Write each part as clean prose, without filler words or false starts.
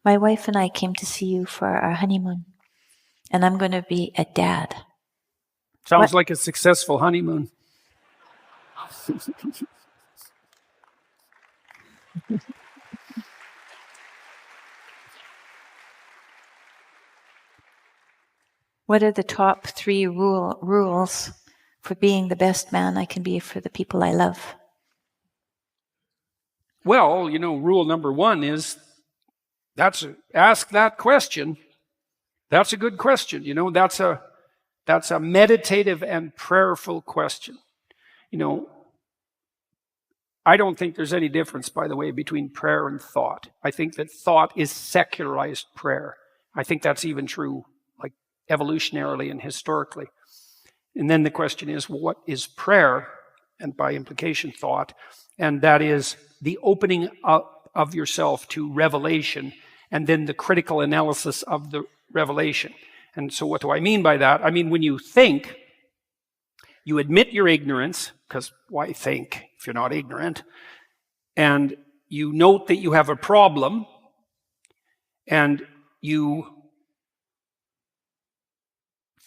My wife and I came to see you for our honeymoon, and I'm going to be a dad. Sounds like a successful honeymoon. What are the top 3 rules for being the best man I can be for the people I love? Well, rule number 1 is ask that question. That's a good question. That's a meditative and prayerful question. I don't think there's any difference, by the way, between prayer and thought. I think that thought is secularized prayer. I think that's even true, like evolutionarily and historically. And then the question is, what is prayer? And by implication, thought. And that is the opening up of yourself to revelation, and then the critical analysis of the revelation. And so what do I mean by that? I mean, when you think, you admit your ignorance, because why think if you're not ignorant? And you note that you have a problem, and you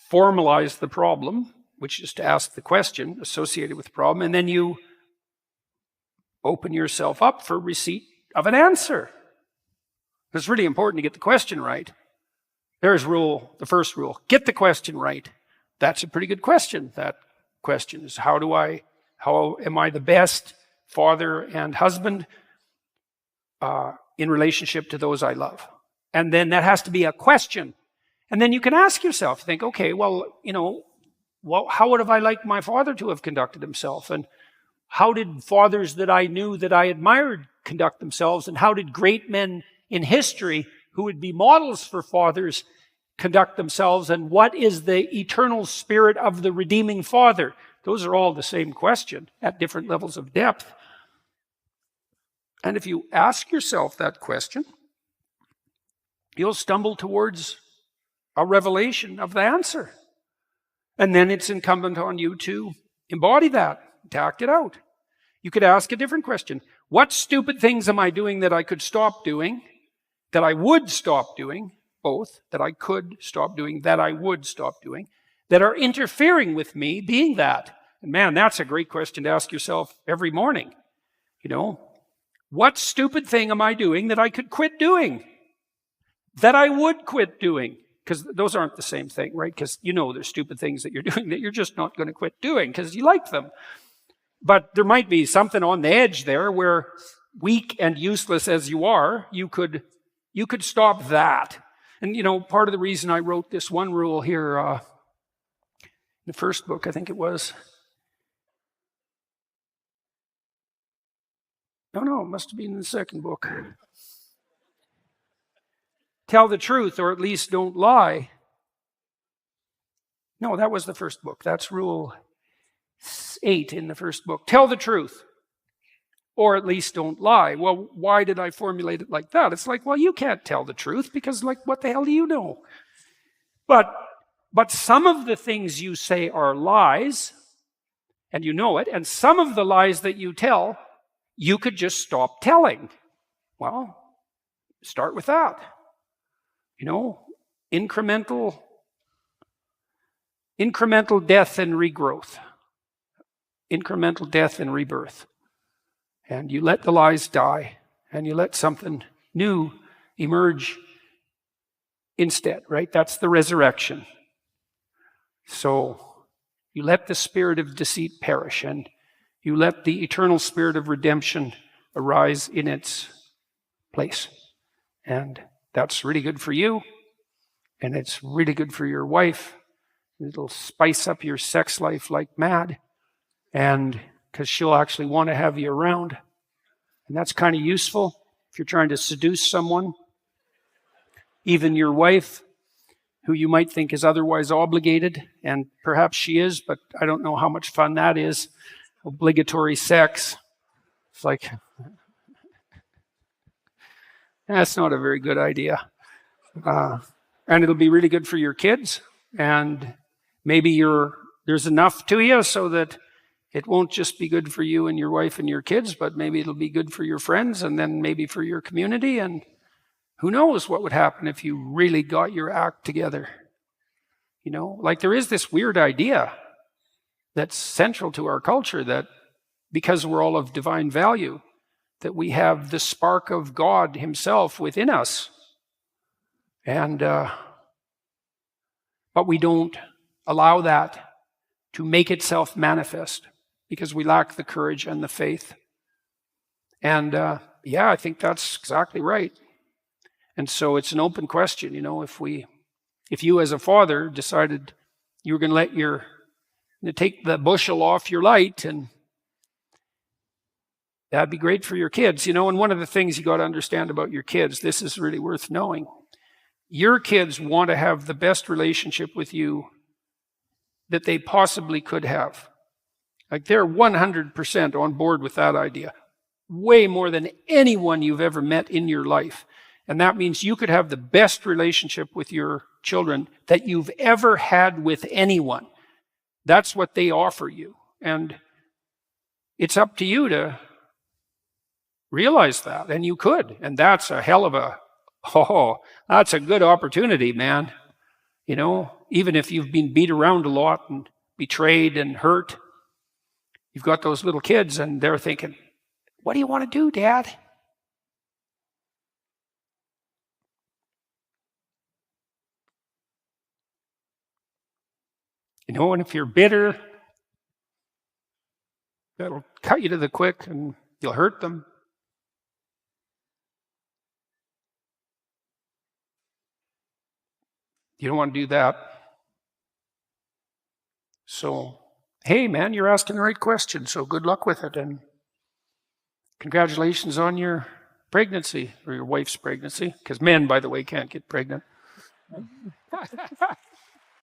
formalize the problem, which is to ask the question associated with the problem, and then you open yourself up for receipt of an answer. It's really important to get the question right. There's the first rule. Get the question right. That's a pretty good question. That question is, how am I the best father and husband in relationship to those I love? And then that has to be a question. And then you can ask yourself, think, okay, how would have I liked my father to have conducted himself? And how did fathers that I knew that I admired conduct themselves? And how did great men in history who would be models for fathers conduct themselves? And what is the eternal spirit of the redeeming father? Those are all the same question at different levels of depth. And if you ask yourself that question, you'll stumble towards a revelation of the answer. And then it's incumbent on you to embody that, to act it out. You could ask a different question. What stupid things am I doing that I could stop doing, that I would stop doing, both, that I could stop doing, that I would stop doing, that are interfering with me being that? And man, that's a great question to ask yourself every morning. What stupid thing am I doing that I could quit doing, that I would quit doing? Because those aren't the same thing, right? Because there's stupid things that you're doing that you're just not going to quit doing because you like them. But there might be something on the edge there where, weak and useless as you are, you could stop that. And part of the reason I wrote this one rule here, in the first book, I think it was. No, it must have been in the second book. Tell the truth, or at least don't lie. No, that was the first book. That's rule 8 in the first book. Tell the truth, or at least don't lie. Well, why did I formulate it like that? It's like, well, you can't tell the truth because, what the hell do you know? But some of the things you say are lies, and you know it, and some of the lies that you tell, you could just stop telling. Well, start with that. Incremental death and regrowth. Incremental death and rebirth. And you let the lies die, and you let something new emerge instead, right? That's the resurrection. So you let the spirit of deceit perish, and you let the eternal spirit of redemption arise in its place. And that's really good for you, and it's really good for your wife. It'll spice up your sex life like mad, and because she'll actually want to have you around. And that's kind of useful if you're trying to seduce someone, even your wife, who you might think is otherwise obligated, and perhaps she is, but I don't know how much fun that is. Obligatory sex. It's like, that's not a very good idea. And it'll be really good for your kids, and maybe there's enough to you so that it won't just be good for you and your wife and your kids, but maybe it'll be good for your friends, and then maybe for your community, and Who knows what would happen if you really got your act together? You know, like there is this weird idea that's central to our culture that because we're all of divine value, that we have the spark of God himself within us. And, but we don't allow that to make itself manifest because we lack the courage and the faith. And yeah, I think that's exactly right. And so it's an open question, you know, if you as a father decided you were going to take the bushel off your light, and that'd be great for your kids, you know. And one of the things you got to understand about your kids, this is really worth knowing. Your kids want to have the best relationship with you that they possibly could have. Like they're 100% on board with that idea, way more than anyone you've ever met in your life. And that means you could have the best relationship with your children that you've ever had with anyone. That's what they offer you. And it's up to you to realize that. And you could. And that's a hell of that's a good opportunity, man. You know, even if you've been beat around a lot and betrayed and hurt, you've got those little kids and they're thinking, what do you want to do, Dad? You know, and if you're bitter, that'll cut you to the quick and you'll hurt them. You don't want to do that. So, hey, man, you're asking the right question, so good luck with it. And congratulations on your pregnancy, or your wife's pregnancy, because men, by the way, can't get pregnant.